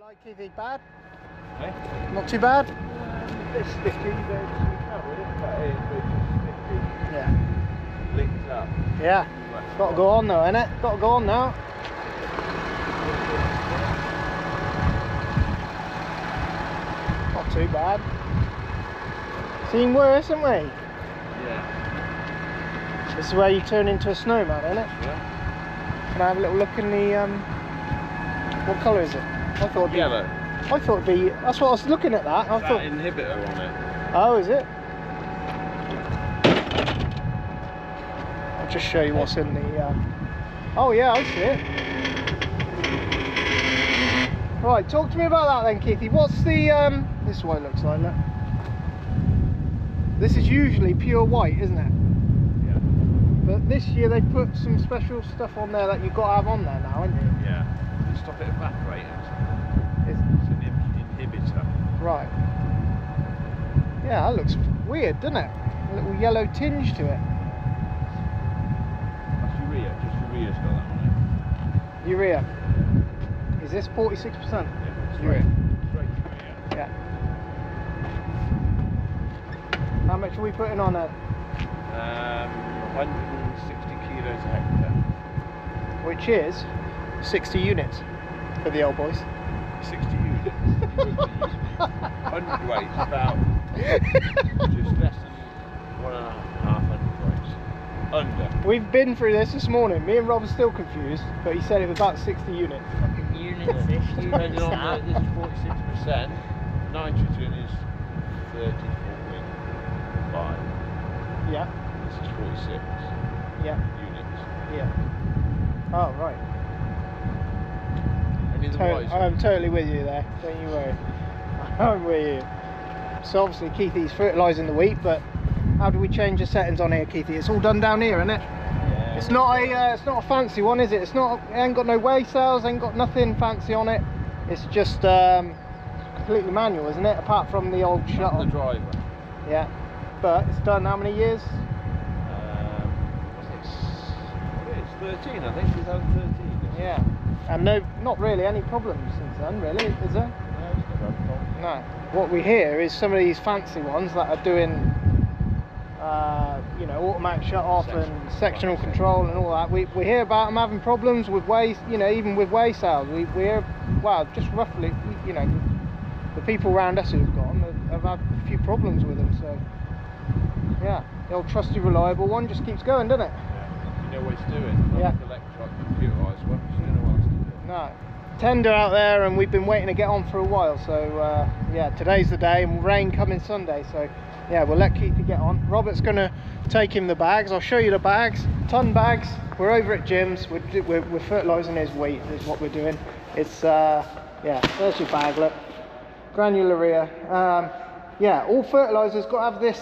Like Keithy, bad? Eh? Not too bad? It's sticky, you can't really cut it, but it's just sticky. Yeah. Linked up. Yeah. Got to go on though, innit? Got to go on now. Not too bad. Seen worse, haven't we? Yeah. This is where you turn into a snowman, isn't it? Yeah. Can I have a little look in the what colour is it? I thought it'd be Yellow. I thought it'd be, that's what I was looking at that. I That thought inhibitor on it. oh, is it? I'll just show you what's in the oh yeah, I see it. Right, talk to me about that then, Keithy. What's the this is what it looks like, look. This is usually pure white, isn't it? Yeah. But this year they put some special stuff on there that you've got to have on there now, haven't you? Yeah. To stop it evaporating. It's an inhibitor. right. Yeah, that looks weird, doesn't it? A little yellow tinge to it. That's urea, just urea's got that on it. Urea. Is this 46%? Yeah, Urea. straight urea. Yeah. How much are we putting on it? 160 kilos a hectare. Which is 60 units for the old boys. 60 units. 100 weight, about just less than 1.5 weights. Under. We've been through this morning. Me and Rob are still confused, but he said it was about 60 units. Fucking units, fish, Depending units, on this is 46%. Nitrogen is 34.5. Yeah. This is 46 Yeah. units. Yeah. Oh, right. Any of the wiser? I'm totally with you there. Don't you worry. I'm with you. So obviously Keithy's fertilising the wheat, but how do we change the settings on here, Keithy? It's all done down here, isn't it? Yeah. It's not a fancy one, is it? It ain't got no weigh cells, ain't got nothing fancy on it. It's just completely manual, isn't it? Apart from the old shuttle. The driver. Yeah. But it's done how many years? It's 13, I think. 2013. Yeah. And no, not really any problems since then, really, is there? No, it's never had a problem. No. What we hear is some of these fancy ones that are doing, you know, automatic shut off and sectional control and all that. We hear about them having problems with weigh, you know, even with weigh cells. We hear, well, just roughly, you know, the people around us who've got them have had a few problems with them. So, yeah, the old trusty, reliable one just keeps going, doesn't it? Yeah. You know what it's doing. Not Yeah. like electronic computerised one. You don't know what else to do. No. Tender out there, and we've been waiting to get on for a while, so yeah, today's the day, and rain coming Sunday, so yeah, we'll let Keithy get on. Robert's gonna take him the bags. I'll show you the bags, ton bags. We're over at Jim's. We're fertilising his wheat is what we're doing. It's yeah, there's your bag, look, granular urea. Yeah, all fertilisers got to have this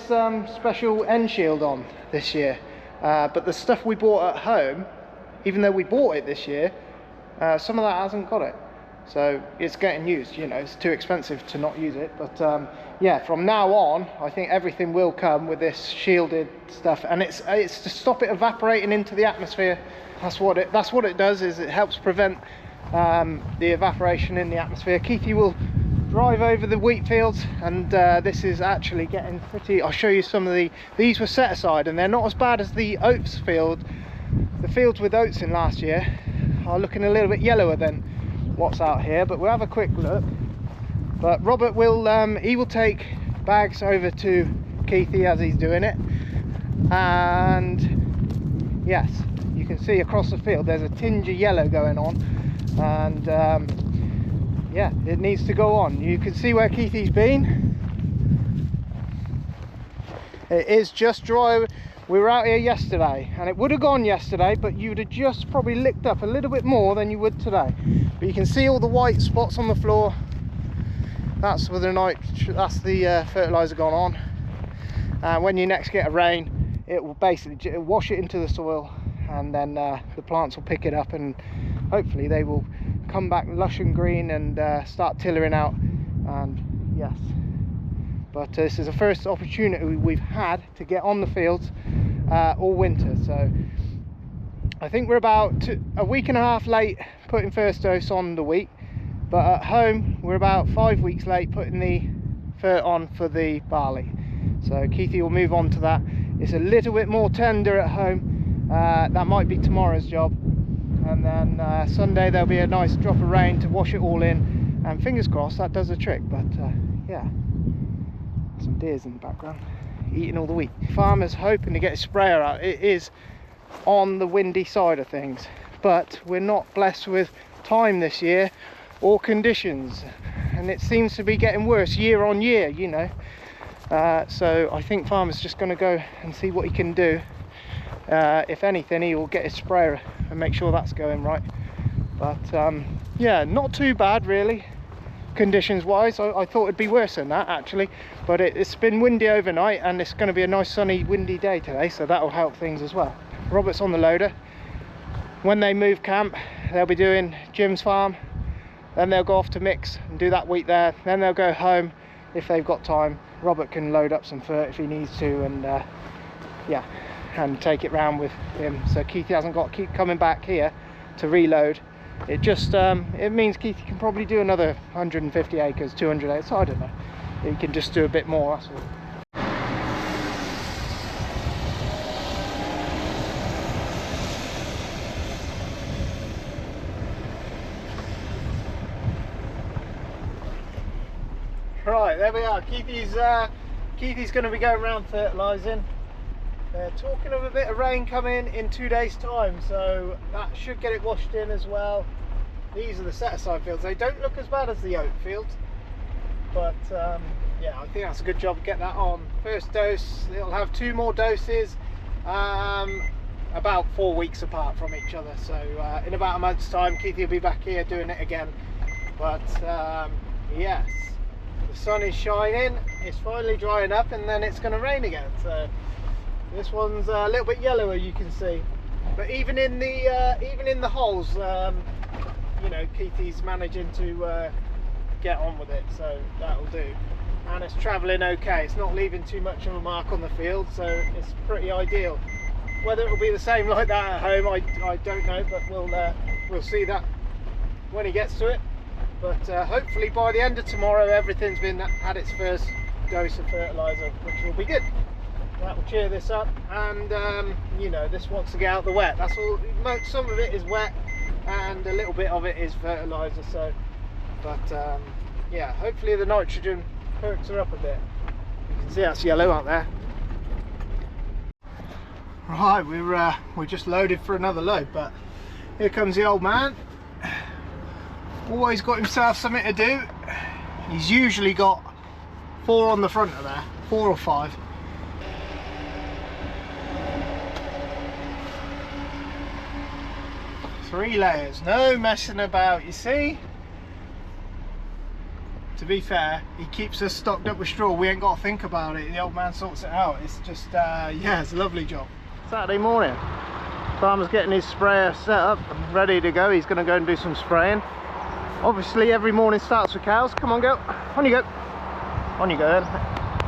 special end shield on this year, but the stuff we bought at home, even though we bought it this year, some of that hasn't got it, so it's getting used. You know, it's too expensive to not use it, but yeah, from now on I think everything will come with this shielded stuff, and it's to stop it evaporating into the atmosphere. That's what it does, is it helps prevent the evaporation in the atmosphere. Keithy will drive over the wheat fields, and this is actually getting pretty. I'll show you some of these were set aside, and they're not as bad as the oats field. The fields with oats in last year are looking a little bit yellower than what's out here, but we'll have a quick look. But Robert will he will take bags over to Keithy as he's doing it, and yes, you can see across the field there's a tinge of yellow going on, and yeah, it needs to go on. You can see where Keithy's been. It is just dry. We were out here yesterday, and it would have gone yesterday, but you would have just probably licked up a little bit more than you would today. But you can see all the white spots on the floor. That's with the that's the fertilizer gone on. When you next get a rain, it will basically wash it into the soil, and then the plants will pick it up, and hopefully they will come back lush and green and start tillering out. And yes, but this is the first opportunity we've had to get on the fields all winter, so I think we're about a week and a half late putting first dose on the wheat, But at home we're about 5 weeks late putting the fert on for the barley, so Keithy will move on to that. It's a little bit more tender at home. That might be tomorrow's job, and then Sunday there'll be a nice drop of rain to wash it all in, and fingers crossed that does the trick. But yeah, some deers in the background eating all the wheat. Farmer's hoping to get his sprayer out. It is on the windy side of things, but we're not blessed with time this year or conditions, and it seems to be getting worse year on year, you know. So I think Farmer's just going to go and see what he can do. If anything, he will get his sprayer and make sure that's going right. But yeah, not too bad really conditions wise. I thought it'd be worse than that actually, but it's been windy overnight and it's going to be a nice sunny windy day today, so that'll help things as well. Robert's on the loader. When they move camp, they'll be doing Jim's farm, then they'll go off to mix and do that wheat there, then they'll go home if they've got time. Robert can load up some fert if he needs to, and yeah, and take it round with him, so Keithy hasn't got to keep coming back here to reload. It just it means Keithy can probably do another 150 acres, 200 acres, I don't know. He can just do a bit more, that's all. Right, there we are. Keithy's going to be going around fertilising. They're talking of a bit of rain coming in 2 days' time, so that should get it washed in as well. These are the set-aside fields. They don't look as bad as the oat fields, but yeah, I think that's a good job to get that on. First dose, it'll have 2 more doses, about 4 weeks apart from each other. So in about a month's time, Keithy will be back here doing it again. But yes. The sun is shining, it's finally drying up, and then it's going to rain again. So this one's a little bit yellower, you can see, but even in the holes, you know, Keithy's managing to get on with it, so that'll do. And it's travelling okay, it's not leaving too much of a mark on the field, so it's pretty ideal. Whether it'll be the same like that at home, I don't know, but we'll see that when he gets to it. But hopefully by the end of tomorrow everything's had its first dose of fertiliser, which will be good. That will cheer this up, and you know, this wants to get out the wet. That's all. Some of it is wet and a little bit of it is fertiliser. So, but yeah, hopefully the nitrogen perks her up a bit. You can see that's yellow out there. Right, we're just loaded for another load, but here comes the old man. Always got himself something to do. He's usually got 4 on the front of there, 4 or 5. Three layers, no messing about, you see. To be fair, he keeps us stocked up with straw. We ain't got to think about it. The old man sorts it out. It's just yeah, it's a lovely job. Saturday morning, Farmer's getting his sprayer set up and ready to go. He's going to go and do some spraying. Obviously every morning starts with cows. Come on, go. On you go. On you go then.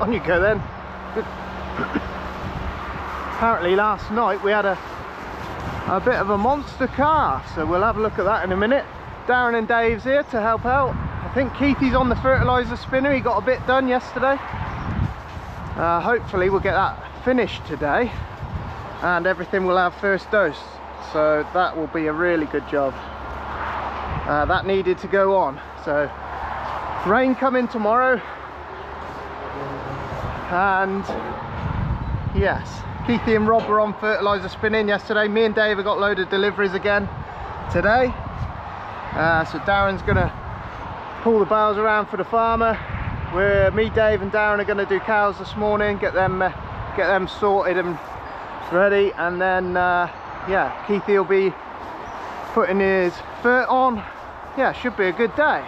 On you go then. Good. Apparently last night we had a bit of a monster calf, so we'll have a look at that in a minute. Darren and Dave's here to help out. I think Keithy's on the fertiliser spinner. He got a bit done yesterday. Hopefully we'll get that finished today and everything will have first dose, so that will be a really good job. That needed to go on. So rain coming tomorrow, and yes, Keithy and Rob were on fertiliser spinning yesterday. Me and Dave have got a load of deliveries again today. So Darren's gonna pull the bales around for the farmer. Me, Dave and Darren are gonna do cows this morning, get them sorted and ready, and then yeah, Keithy will be putting his fert on. Yeah, should be a good day.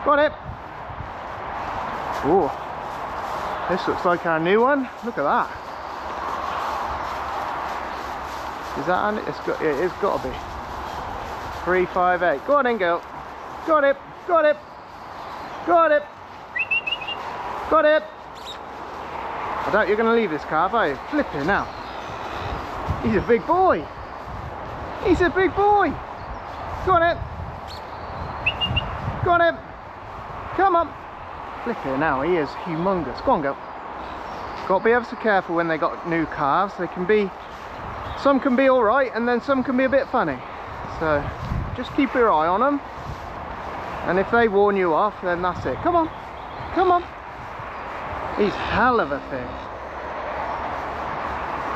Got it. Oh, this looks like our new one. Look at that. Is that on it? It's got to be 358. Go on then, girl. Got it. Got it. Got it. Got it. I doubt you're going to leave this calf, are you? Flipping now. He's a big boy. He's a big boy. Go on it. Go on in. Come on. Flipping now, he is humongous. Go on, go. Got to be ever so careful when they got new calves. They can be, some can be all right, and then some can be a bit funny. So just keep your eye on them. And if they warn you off, then that's it. Come on. Come on. He's hell of a thing.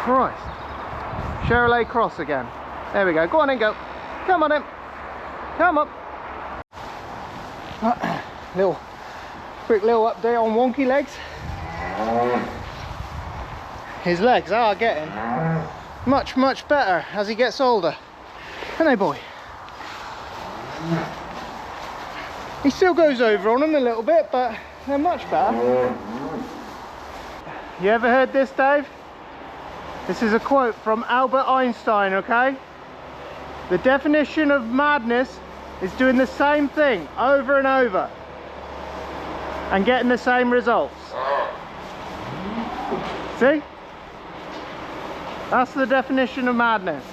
Christ. Chevrolet Cross again. There we go. Go on in, go. Come on in. Come on. Quick little update on Wonky Legs. His legs are getting much better as he gets older. Aren't they, boy? He still goes over on them a little bit, but they're much better. You ever heard this, Dave? This is a quote from Albert Einstein, okay? The definition of madness is doing the same thing over and over and getting the same results. See? That's the definition of madness.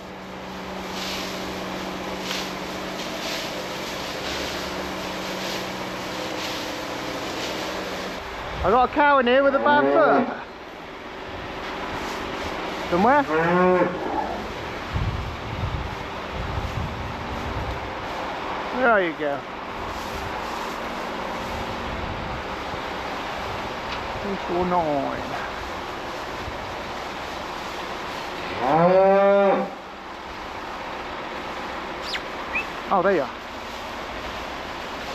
I got a cow in here with a bad foot. Somewhere? There you go. 349. Oh, there you are.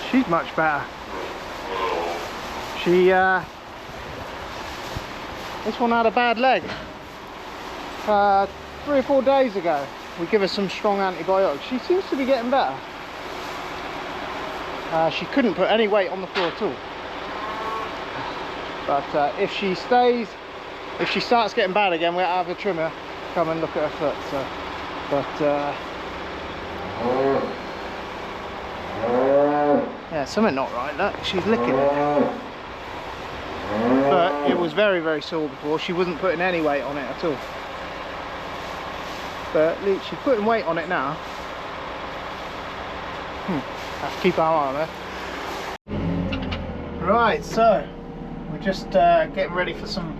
She's much better. She, this one had a bad leg. 3 or 4 days ago. We give her some strong antibiotics. She seems to be getting better. She couldn't put any weight on the floor at all. But if she starts getting bad again, we'll have a trimmer come and look at her foot. So, yeah, something not right. Look, she's licking it. But it was very sore before. She wasn't putting any weight on it at all. But she's putting weight on it now. Have to keep our eye on her. Right, so we're just getting ready for some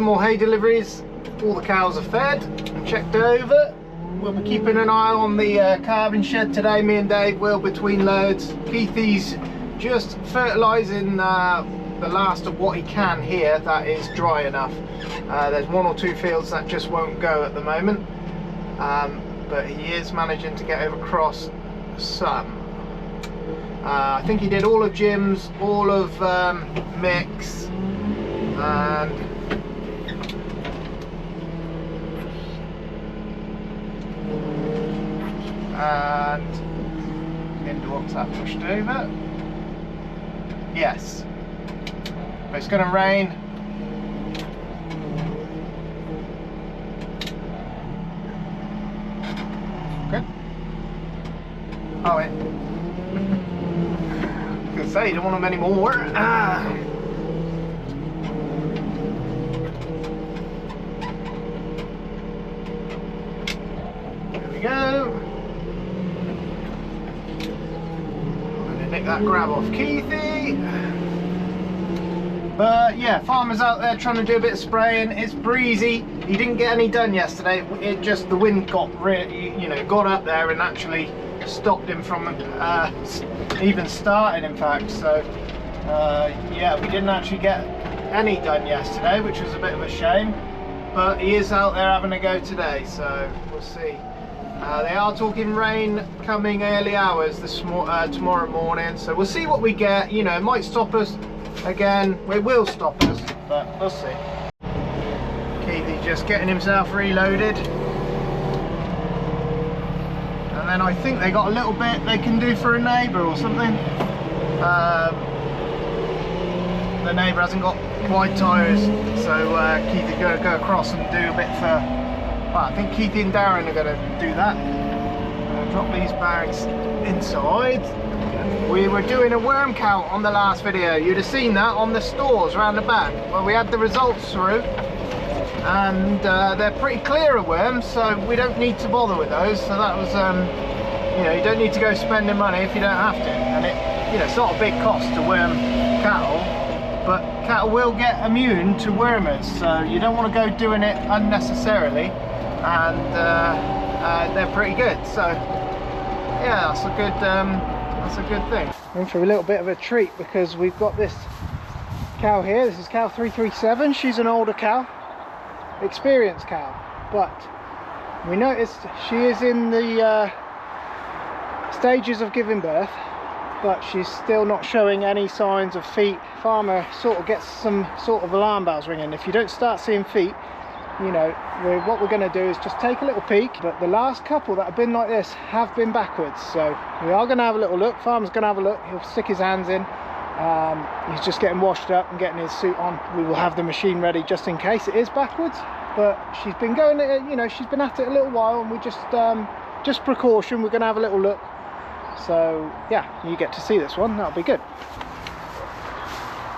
more hay deliveries. All the cows are fed and checked over. We'll be keeping an eye on the calving shed today. Me and Dave will, between loads. Keithy's just fertilising the last of what he can here that is dry enough. There's 1 or 2 fields that just won't go at the moment, but he is managing to get across some. I think he did all of Jim's, all of Mick's, and into that pushed over. Yes, but it's going to rain. Good. Oh wait. I was going to say, you don't want them anymore. There we go. Nick that grab off Keithy. But yeah, farmers out there trying to do a bit of spraying. It's breezy. He didn't get any done yesterday. It just, the wind got really, got up there and actually stopped him from even starting, in fact. So yeah, we didn't actually get any done yesterday, which was a bit of a shame. But he is out there having a go today, so we'll see. They are talking rain coming early hours tomorrow morning, so we'll see what we get. It might stop us again. It will stop us, but we'll see. Keithy's just getting himself reloaded, and then I think they got a little bit they can do for a neighbour or something. The neighbour hasn't got wide tyres, so Keithy's going to go across and do a bit for. Well, I think Keithy and Darren are going to do that. Drop these bags inside. We were doing a worm count on the last video. You'd have seen that on the stores around the back. Well, we had the results through, and they're pretty clear of worms, so we don't need to bother with those. So that was You know, you don't need to go spending money if you don't have to, and it, you know, it's not a big cost to worm cattle, but cattle will get immune to wormers, so you don't want to go doing it unnecessarily, and they're pretty good. So yeah, that's a good thing. In for a little bit of a treat because we've got this cow here. This is cow 337. She's an older cow, experienced cow, but we noticed she is in the stages of giving birth, but she's still not showing any signs of feet. Farmer sort of gets some sort of alarm bells ringing. If you don't start seeing feet, you know, what we're going to do is just take a little peek. But the last couple that have been like this have been backwards, so we are going to have a little look. Farmer's going to have a look. He'll stick his hands in. He's just getting washed up and getting his suit on. We will have the machine ready just in case it is backwards, but she's been going, you know, she's been at it a little while, and we just precaution, we're going to have a little look. So yeah, you get to see this one. That'll be good.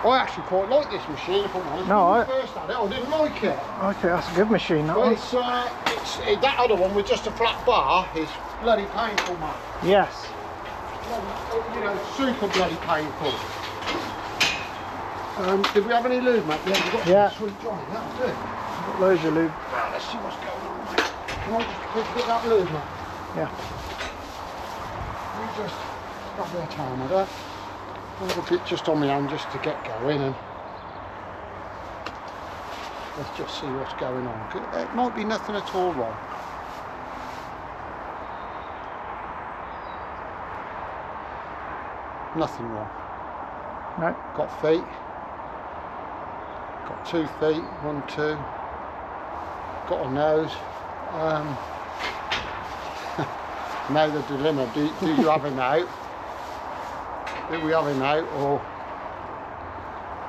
I actually quite like this machine, if I'm honest. No, when I first had it, I didn't like it. I think that's a good machine, that one. It's that other one with just a flat bar is bloody painful, man. Yes. You know, super bloody painful. Did we have any lube, mate? Yeah, we've got some sweet Johnny, that'll do. Got loads of lube. Right, let's see what's going on, mate. Can I just get that lube, mate? Yeah. You just got a bit of time with that. A little bit just on my hand just to get going, and let's just see what's going on. It might be nothing at all wrong. Nothing wrong. No. Got feet. Got 2 feet. 1, 2. Got a nose. Now the dilemma, do you have him out? Do we have him out, or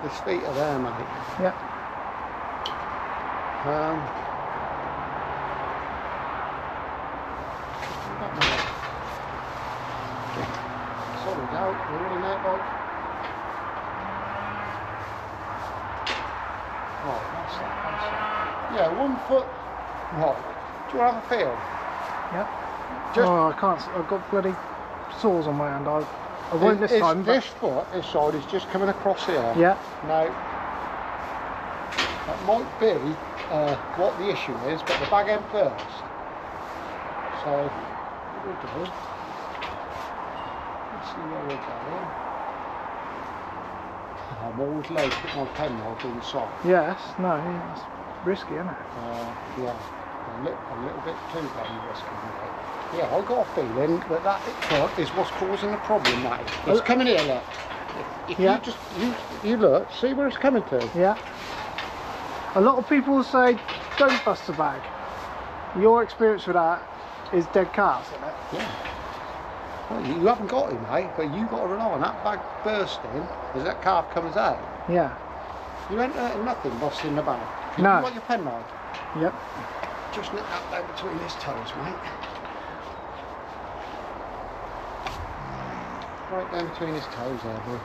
his feet are there, mate? Yeah. Solid out, we're in that boat. Oh, that's that. Yeah, 1 foot. Right. Do you have a feel? Yeah. Just, oh, I can't. I've got bloody sores on my hand. I won't this time. This foot, this side, is just coming across here. Yeah. Now, that might be what the issue is, but the bag end first. So, what we'll do, let's see where we're going. I'm always low to put my pen knife inside. Yes. No. It's risky, isn't it? Yeah. A little bit too bloody risky. Yeah, I've got a feeling that that foot is what's causing the problem, mate. It's coming here, look. If you look, see where it's coming to. Yeah. A lot of people say don't bust the bag. Your experience with that is dead calves, isn't it? Yeah. Well, you haven't got him, mate, but you've got to rely on that bag bursting as that calf comes out. Yeah. You ain't hurting nothing busting the bag. No. You got your pen knife? Yep. Just nip that down between his toes, mate. Right down between his toes there, boy.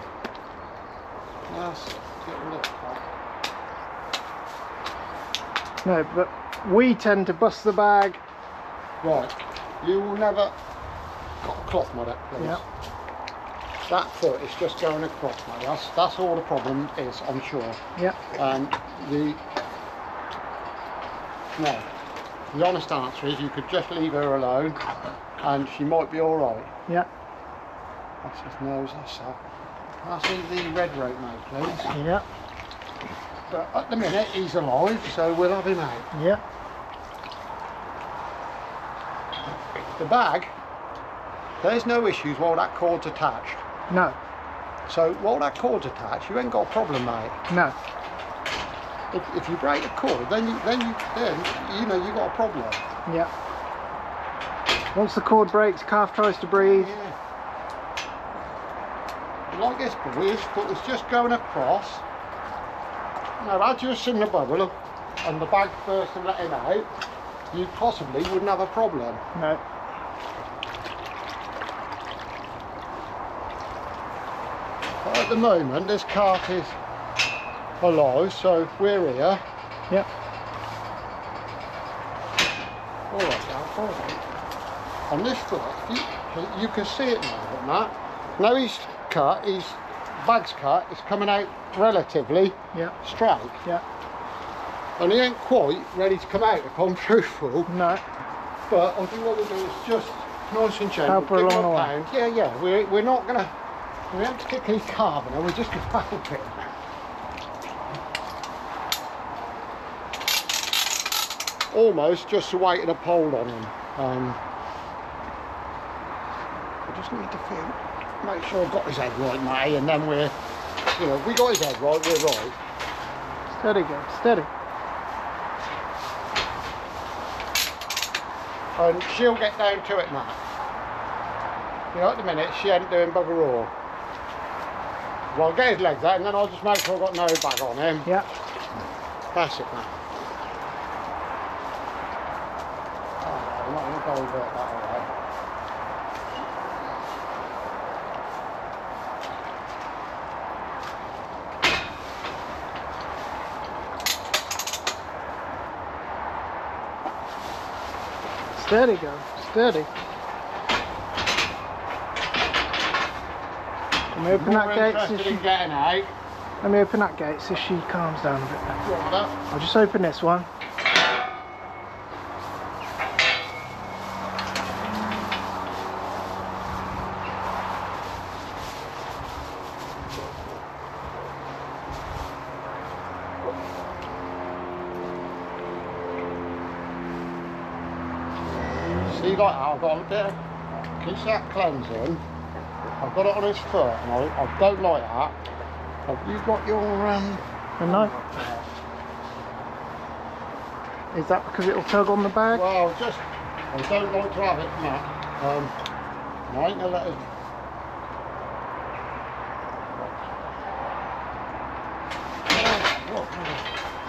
That's getting it back. No, but we tend to bust the bag. Right, you will never got a cloth mod up, please. Yep. That foot is just going across, mate. That's all the problem is, I'm sure. Yep. And the honest answer is you could just leave her alone and she might be alright. Yeah. That's his nose, that's that. I'll see the red rope, mate, please. Yeah. But at the minute he's alive, so we'll have him out. Yeah. The bag, there's no issues while that cord's attached. No. So while that cord's attached, you ain't got a problem, mate. No. If you break the cord, then you know you got a problem. Yeah. Once the cord breaks, calf tries to breathe. Yeah. Like this, boy, his foot is just going across. Now, had you seen the bubble and the bag first and let him out, you possibly wouldn't have a problem. No. But at the moment, this calf is alive, so we're here. Yep. Alright, Alf, alright. On this foot, You can see it now, Matt. Now he's cut, his bag's cut, it's coming out relatively straight. Yeah. And he ain't quite ready to come out, if I'm truthful. No. But I think what we'll do is just nice and gentle. Help her give him along the a way. pound. Yeah. We're not gonna. We haven't particularly carving her. We're just gonna help it. Almost just weighting a pole on him. I just need to make sure I've got his head right, mate, and then we're, you know, if we got his head right, we're right. Steady, go, steady. And she'll get down to it, Matt. You know, at the minute, she ain't doing bugger all. Well, I'll get his legs out, and then I'll just make sure I've got no bag on him. Yeah. That's it, Matt. Oh, I'm not going to go over it that way. Steady, go, steady. Let me open that gate. Let me open that gate so she calms down a bit. I'll just open this one. See, like I've got a bit of, can you see that cleansing? I've got it on his foot, and I don't like that. Have you got your The knife? Is that because it'll tug on the bag? Well, just, I don't like to have it, Matt. I ain't gonna let it.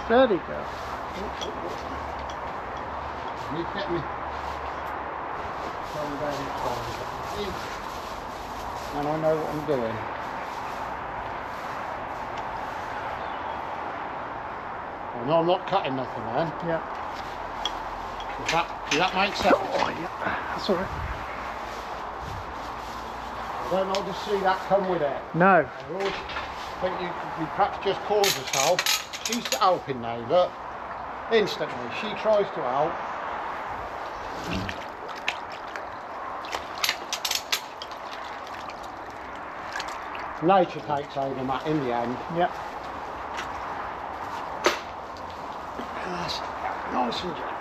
Steady, go. You get me. And I know what I'm doing. I know I'm not cutting nothing then. Yeah. Does that make sense? Oh, yeah. That's alright. I don't like to see that come with it. No. I always think you perhaps just cause yourself. She's helping now, look. Instantly, she tries to help. Nature takes over, Matt, in the end. Yep. Nice and gentle.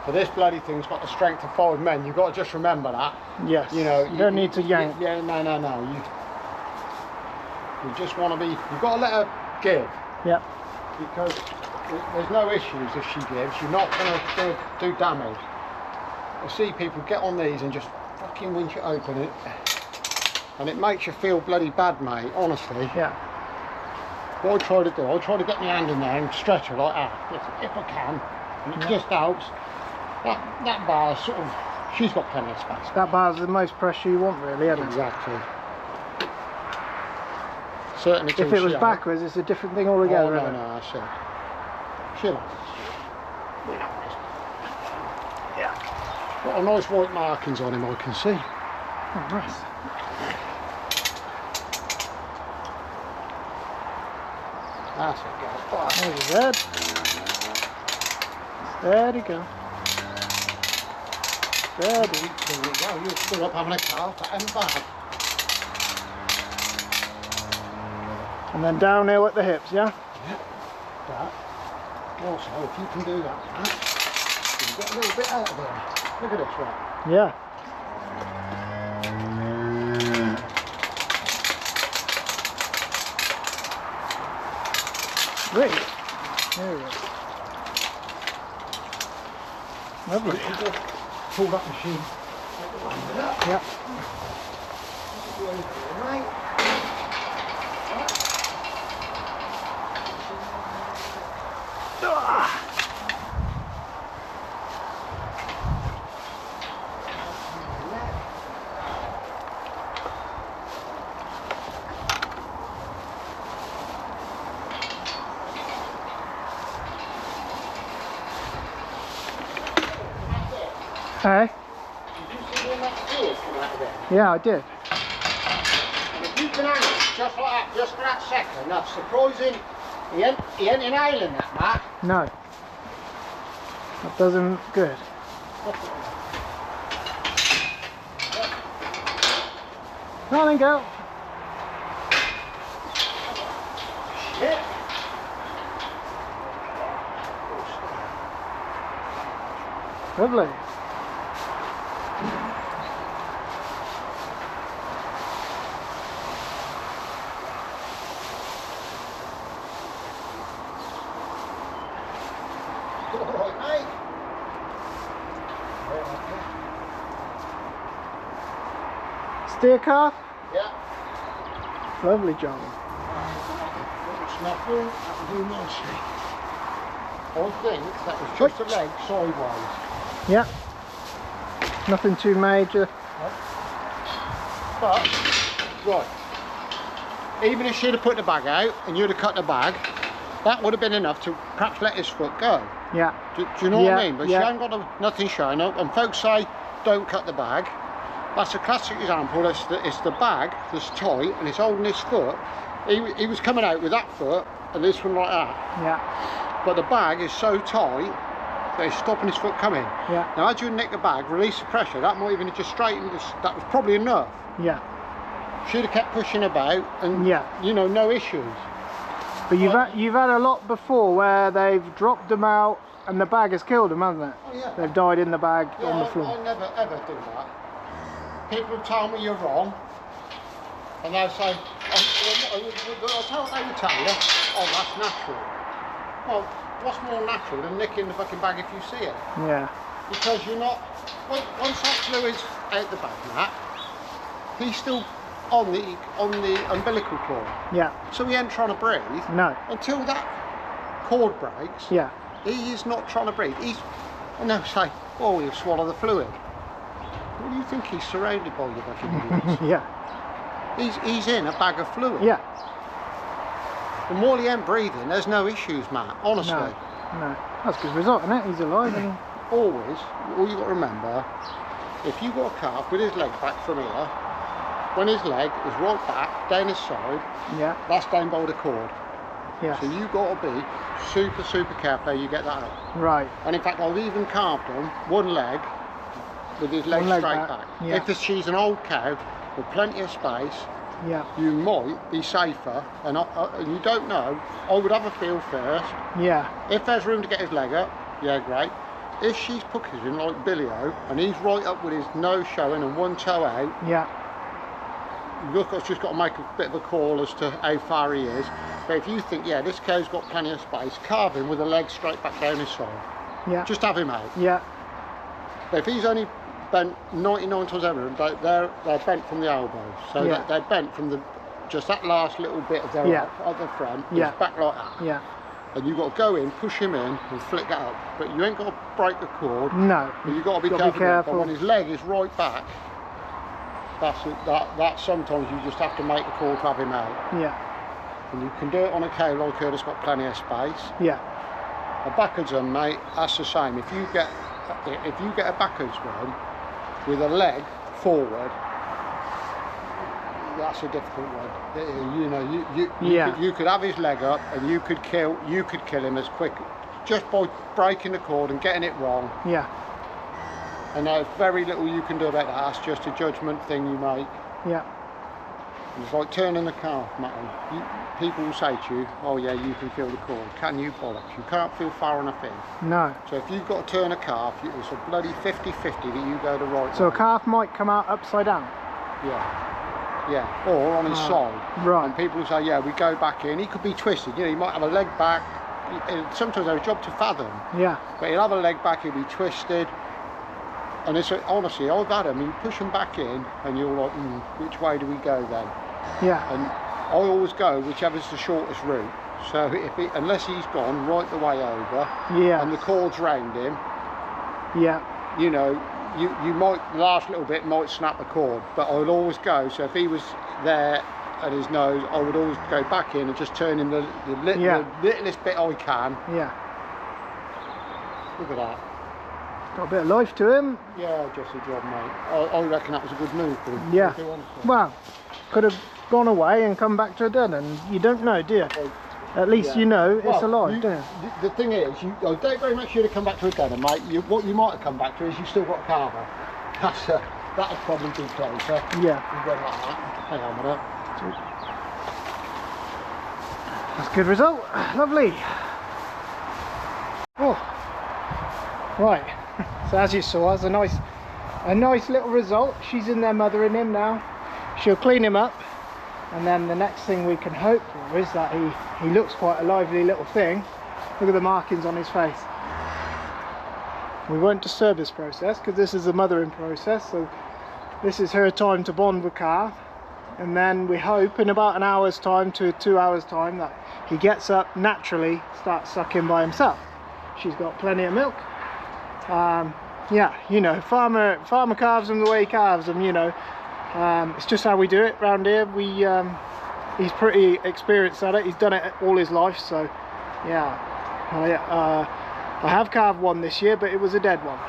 But this bloody thing's got the strength of 5 men. You've got to just remember that. Yes. You know, you don't need to yank. Yeah, no. You just want to be. You've got to let her give. Yep. Because there's no issues if she gives. You're not going to do damage. I see people get on these and just fucking winch it open, and it makes you feel bloody bad, mate. Honestly. Yeah. What I try to do, I try to get my hand in there and stretch her like that, if I can, and it just helps. That bar sort of, she's got plenty of space. That bar's the most pressure you want, really, isn't it? Exactly. Certainly. If it was backwards, it's a different thing altogether. Oh, no, I see. She'll have this. Yeah. Got a nice white markings on him, I can see. Oh, nice. That's it, guys. There's his head. Steady, go. Steady. There we go. You're still up having a calf and back. And then down here at the hips, yeah? Yeah. That. Also, if you can do that, you can get a little bit out of there. Look at this one. Yeah. Great. There we go. Lovely. You just pull that machine. Yeah. Right. Hey. Did you see Yeah, I did. And if you can hang it just like that, just for that second, that's surprising. He ain't inhaling that, Matt. No. That doesn't look good. Come on then, girl. Shit. Lovely. All right, mate. Steer calf? Yeah. Lovely job. Snaffle, that will do nicely. I think that was just a leg sideways. Yeah. Nothing too major. But, right, even if she'd have put the bag out and you'd have cut the bag, that would have been enough to perhaps let his foot go. Yeah. Do you know what I Yeah, mean? But yeah. she ain't got nothing showing up, and folks say, don't cut the bag. That's a classic example. It's the bag that's tight and it's holding his foot. He was coming out with that foot and this one like that. Yeah. But the bag is so tight that it's stopping his foot coming. Yeah. Now as you nick the bag, release the pressure, that might even have just straightened this, that was probably enough. Yeah. She'd have kept pushing about and, Yeah. you know, no issues. But you've had a lot before where they've dropped them out and the bag has killed them, hasn't it? Oh yeah. They've died in the bag Yeah, on the I floor. never ever do that. People tell me you're wrong, and they'll say, I'll tell what they would tell you, oh that's natural. Well, what's more natural than nicking the fucking bag if you see it? Yeah. Because you're not, once that fluid's out the bag, Matt, he's still on the umbilical cord. Yeah. So he ain't trying to breathe. No. Until that cord breaks, Yeah. he is not trying to breathe. And they'll say, oh, he'll swallow the fluid. What do you think he's surrounded by, you fucking idiots? Yeah. He's in a bag of fluid. Yeah. And while he ain't breathing, there's no issues, Matt, honestly. No. No. That's a good result, isn't it? He's alive. And Always, all you got to remember, if you got a calf with his leg back from here, when his leg is right back, down his side, yeah. that's down by the cord. Yeah. So you got to be super, super careful how you get that out. Right. And in fact, I've even carved him one leg with his leg One leg straight back, back. yeah. If she's an old cow with plenty of space, Yeah. you might be safer, and you don't know. I would have a feel first. Yeah. If there's room to get his leg up, yeah, great. If she's pushing like Billy-O and he's right up with his nose showing and one toe out, Yeah. look, I've just got to make a bit of a call as to how far he is. But if you think, yeah, this cow's got plenty of space, carve him with a leg straight back down his side. Yeah. Just have him out. Yeah. But if he's only bent 99 times over, they're bent from the elbow. So Yeah. they're bent from just that last little bit of their Yeah. at the front, Yeah. it's back like that. Yeah. And you've got to go in, push him in and flick it up. But you ain't got to break the cord. No. But you've got to be Gotta careful. But when his leg is right back, that sometimes you just have to make the call to have him out. Yeah. And you can do it on a cow like her that's got plenty of space. Yeah. A backwards one, mate, that's the same. If you get a backwards one with a leg forward, that's a difficult one. You know, you could have his leg up and you could kill him as quick just by breaking the cord and getting it wrong. Yeah. And there's very little you can do about that. That's just a judgment thing you make. Yeah. It's like turning a calf, Matty. People will say to you, oh yeah, you can feel the cord. Can you, bollocks? You can't feel far enough in. No. So if you've got to turn a calf, it's a bloody 50-50 that you go the right So way. a calf might come out upside down. Yeah. Yeah. Or on his side. Right. And people will say, yeah, we go back in. He could be twisted. You know, he might have a leg back. Sometimes they're a job to fathom. Yeah. But he'll have a leg back, he'll be twisted. And it's honestly, I've had him, you push him back in, and you're like, which way do we go then? Yeah. And I always go whichever's the shortest route. So unless he's gone right the way over, Yeah. and the cord's round him, Yeah. you know, you might, the last little bit might snap the cord, but I would always go. So if he was there at his nose, I would always go back in and just turn him the littlest bit I can. Yeah. Look at that. Got a bit of life to him. Yeah, just a job, mate. I reckon that was a good move for him. Yeah. To be honest. Well, could have gone away and come back to a den, and you don't know, do you? At least you know it's Well, alive, don't you? The thing is, I don't very much should have come back to a den, mate. What you might have come back to is you've still got a carver. That'd probably be closer. Yeah. You went like that. Hang on with that. That's a good result. Lovely. Oh. Right. So as you saw, that's a nice little result. She's in there mothering him now. She'll clean him up, and then the next thing we can hope for is that he looks quite a lively little thing. Look at the markings on his face. We won't disturb this process because this is a mothering process, so this is her time to bond with calf, and then we hope in about an hour's time to 2 hours time that he gets up naturally, starts sucking by himself. She's got plenty of milk. Yeah, you know, farmer calves them the way he calves them, you know. It's just how we do it round here. He's pretty experienced at it. He's done it all his life, so yeah. I have calved one this year, but it was a dead one,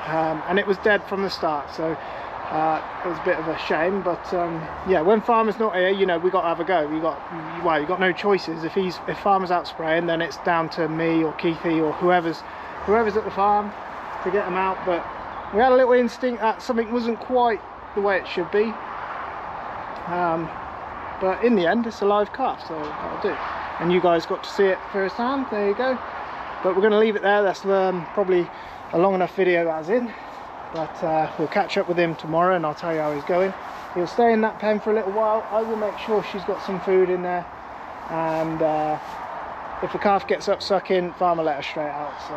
and it was dead from the start, so it was a bit of a shame. But yeah, when farmer's not here, you know, we got to have a go. You got no choices. If farmer's out spraying, then it's down to me or Keithy or whoever's at the farm to get them out. But we had a little instinct that something wasn't quite the way it should be. But in the end, it's a live calf, so that'll do. And you guys got to see it firsthand. There you go. But we're going to leave it there. That's probably a long enough video as in. But we'll catch up with him tomorrow, and I'll tell you how he's going. He'll stay in that pen for a little while. I will make sure she's got some food in there, and if the calf gets up sucking, farmer let her straight out. So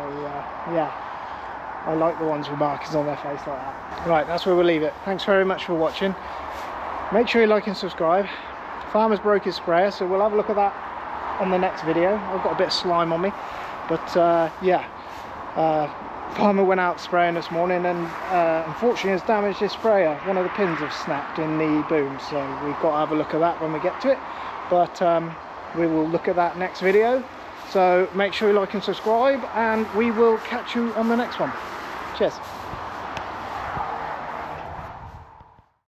yeah, I like the ones with markings on their face like that. Right, that's where we'll leave it. Thanks very much for watching. Make sure you like and subscribe. Farmer's broke his sprayer, so we'll have a look at that on the next video. I've got a bit of slime on me, but yeah, farmer went out spraying this morning, and unfortunately has damaged his sprayer. One of the pins have snapped in the boom, so we've got to have a look at that when we get to it. But we will look at that next video, so make sure you like and subscribe, and we will catch you on the next one. Cheers.